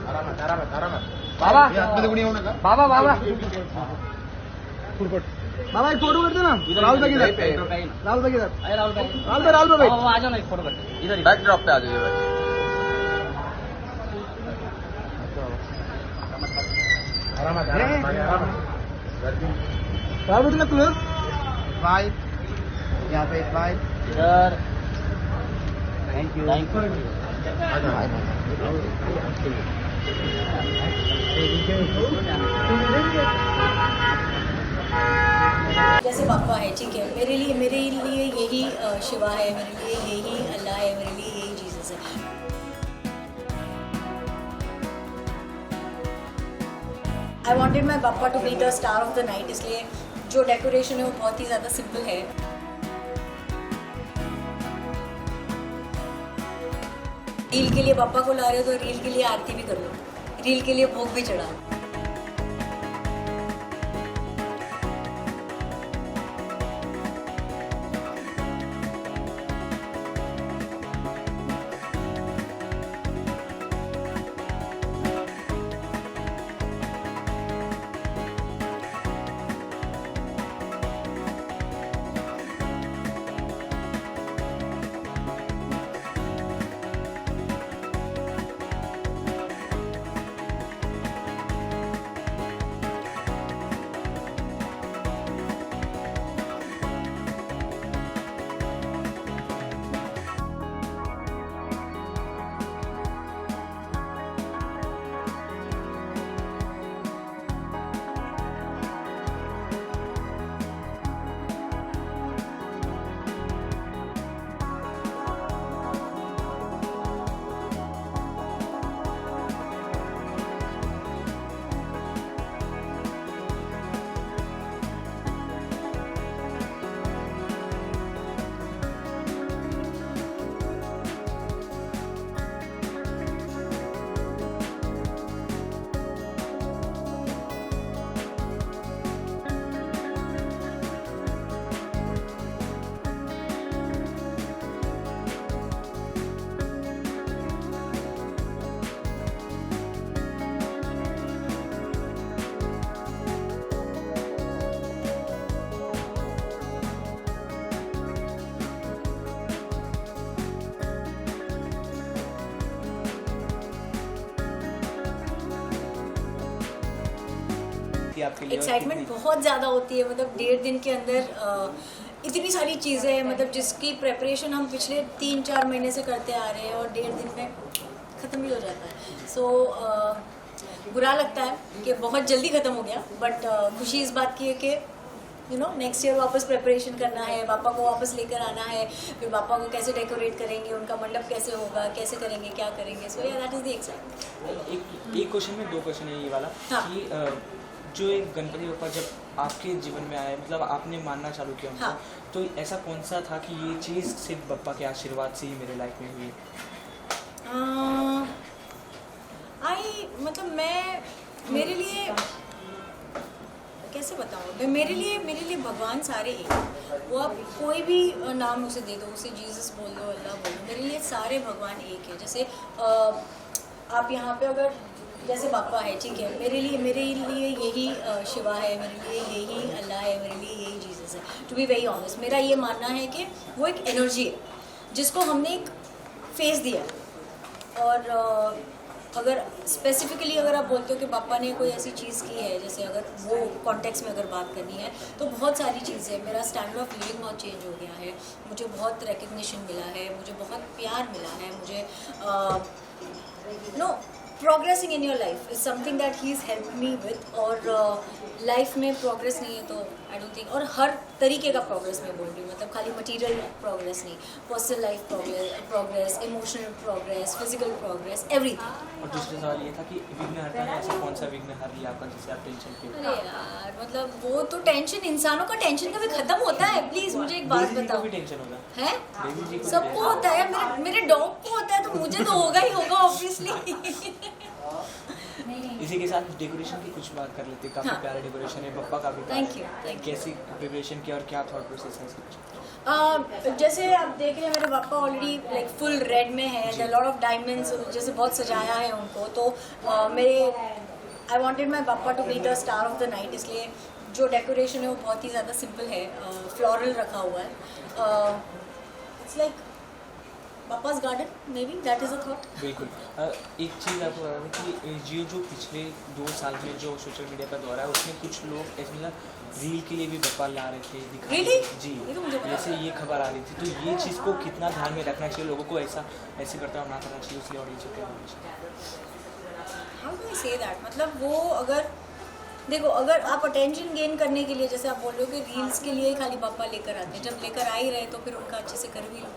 बाबा बाबा बाबा बाबा एक फोटो करते ना। राहुल भाई किधर? राहुल भाई किधर? राहुल भाई आ जाओ ना, एक फोटो करते इधर बैक ड्रॉप पे आ जाइए भाई। राहुल भाई तुम क्लोज भाई, यहाँ पे भाई इधर। थैंक यू जैसे पापा है, ठीक है, मेरे लिए यही शिवा है, मेरे लिए यही अल्लाह है, मेरे लिए यही जीसस है। आई wanted my papa to be the star of the night, इसलिए जो डेकोरेशन है वो बहुत ही ज़्यादा सिंपल है। रील के लिए पापा को ला रहे हो तो रील के लिए आरती भी कर लो, रील के लिए भोग भी चढ़ा। एक्साइटमेंट बहुत ज़्यादा होती है, मतलब 1.5 दिन के अंदर इतनी सारी चीज़ें हैं, मतलब जिसकी प्रेपरेशन हम पिछले 3-4 महीने से करते आ रहे हैं और 1.5 दिन में ख़त्म भी हो जाता है। सो बुरा लगता है कि बहुत जल्दी ख़त्म हो गया, बट खुशी इस बात की है कि नेक्स्ट ईयर वापस प्रेपरेशन करना है, पापा को वापस लेकर आना है, फिर पापा को कैसे डेकोरेट करेंगे, उनका मंडप कैसे होगा, कैसे करेंगे, क्या करेंगे। So that is the excitement. एक क्वेश्चन में 2 क्वेश्चन है ये वाला। हाँ। कि जो एक गणपति बप्पा जब आपके जीवन में आया, मतलब आपने मानना चालू किया उनको, हाँ। तो ऐसा कौन सा था कि ये चीज़ सिर्फ बप्पा के आशीर्वाद से ही मेरे लाइफ में हुई? मतलब मैं, मेरे लिए कैसे बताऊँ, मेरे लिए भगवान सारे एक, वो आप कोई भी नाम उसे दे दो, उसे जीसस बोल दो, अल्लाह बोल दो, मेरे लिए सारे भगवान एक है। जैसे आप यहाँ पे अगर जैसे पापा है, ठीक है, मेरे लिए यही शिवा है, मेरे लिए यही अल्लाह है, मेरे लिए यही जीसस है। टू बी वेरी ऑनेस्ट, मेरा ये मानना है कि वो एक एनर्जी है जिसको हमने एक फेस दिया है। और अगर स्पेसिफिकली अगर आप बोलते हो कि पापा ने कोई ऐसी चीज़ की है, जैसे अगर वो कॉन्टेक्स्ट में अगर बात करनी है, तो बहुत सारी चीज़ें, मेरा स्टैंडर्ड ऑफ लिविंग बहुत चेंज हो गया है, मुझे बहुत रिकग्निशन मिला है, मुझे बहुत प्यार मिला है, मुझे progressing in your life is something that he is help me with. और लाइफ में प्रोग्रेस नहीं है तो आई डोंट थिंक, और हर तरीके का प्रोग्रेस मैं बोल रही हूँ, मतलब खाली मटेरियल प्रोग्रेस नहीं, personal life progress, emotional progress, physical progress, everything. और दूसरा सवाल ये था कि विघ्नहर्ता में ऐसा कौन सा विघ्न हर लिया आपका जिससे आप टेंशन के? अरे यार, मतलब वो तो टेंशन, इंसानों का टेंशन कभी खत्म होता है? प्लीज मुझे एक बात बताओ। भी टेंशन होता है? सबको होता है, मेरे डॉग को होता है, तो मुझे तो होगा ही होगा ऑब्वियसली। इसी के साथ डेकोरेशन की कुछ बात कर लेते हैं। काफ़ी हाँ। प्यारा डेकोरेशन है, बप्पा का भी Thank you, thank you. कैसी प्रिपरेशन की और क्या थॉट प्रोसेस है इसके? जैसे आप देख रहे हैं मेरे पापा ऑलरेडी लाइक फुल रेड में है, लॉट ऑफ डायमंड्स, जैसे बहुत सजाया है उनको, तो मेरे I wanted my papa to be the star of the night, इसलिए जो डेकोरेशन है वो बहुत ही ज़्यादा सिंपल है, फ्लोरल रखा हुआ है। इट्स लाइक पापा's garden, maybe that is a thought. बिल्कुल। एक चीज़ आपको बता दें कि ये जो पिछले 2 साल में जो सोशल मीडिया का दौर है उसमें कुछ लोग ऐसे मतलब रील के लिए भी बप्पा ला रहे थे, दिखा रहे Really? थे। जी, ये तो मुझे पता जैसे ये खबर आ रही थी, तो ये चीज़ को कितना ध्यान में रखना चाहिए लोगों को, ऐसे बर्ताव ना करना चाहिए उसलिए ऑडियंस को? How do I say that, मतलब वो अगर देखो, अगर आप अटेंशन गेन करने के लिए, जैसे आप बोल रहे हो कि रील्स के लिए ही खाली पापा लेकर आते हैं, जब लेकर आ ही रहे तो फिर उनका अच्छे से कर भी लो,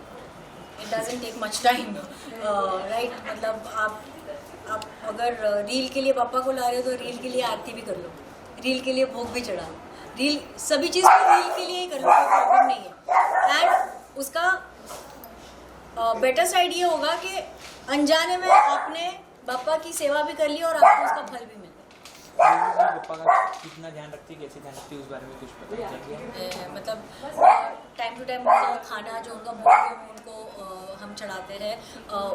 it doesn't take much time, right. मतलब आप अगर रील के लिए पापा को ला रहे हो तो रील के लिए आरती भी कर लो, रील के लिए भोग भी चढ़ा लो, रील सभी चीज़ को रील के लिए ही कर लो, कोई प्रॉब्लम नहीं है। एंड उसका बेटर साइड ये होगा कि अनजाने में आपने पापा की सेवा भी कर ली और आपको उसका फल भी मिल गया। बप्पा का कितना ध्यान रखती है, कैसे ध्यान रखती है, उस बारे में कुछ पता चाहिए? मतलब टाइम टू टाइम उनका खाना जो उनका भोग है वो उनको हम चढ़ाते हैं,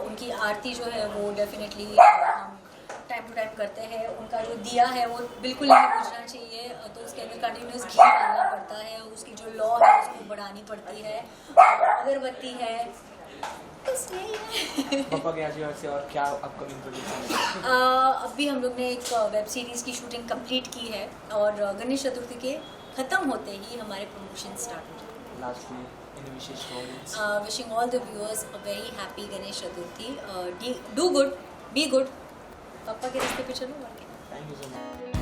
उनकी आरती जो है वो डेफिनेटली हम टाइम टू टाइम करते हैं, उनका जो दिया है वो बिल्कुल नहीं बुझना चाहिए, तो उसके अंदर कंटिन्यूस घी डालना पड़ता है, उसकी जो लौ है उसको बढ़ानी पड़ती है, अगरबत्ती है, बस यही है। पापा के आशीर्वाद से और क्या अपकमिंग प्रोजेक्ट है? अभी हम लोग ने एक वेब सीरीज़ की शूटिंग कंप्लीट की है और गणेश चतुर्थी के ख़त्म होते ही हमारे प्रमोशन स्टार्ट हो जाएंगे। लास्टली इन विशेष audience wishing all the viewers a very happy Ganesh Chaturthi. Do good, be good, पापा के रास्ते पे चलो। Thank you so much.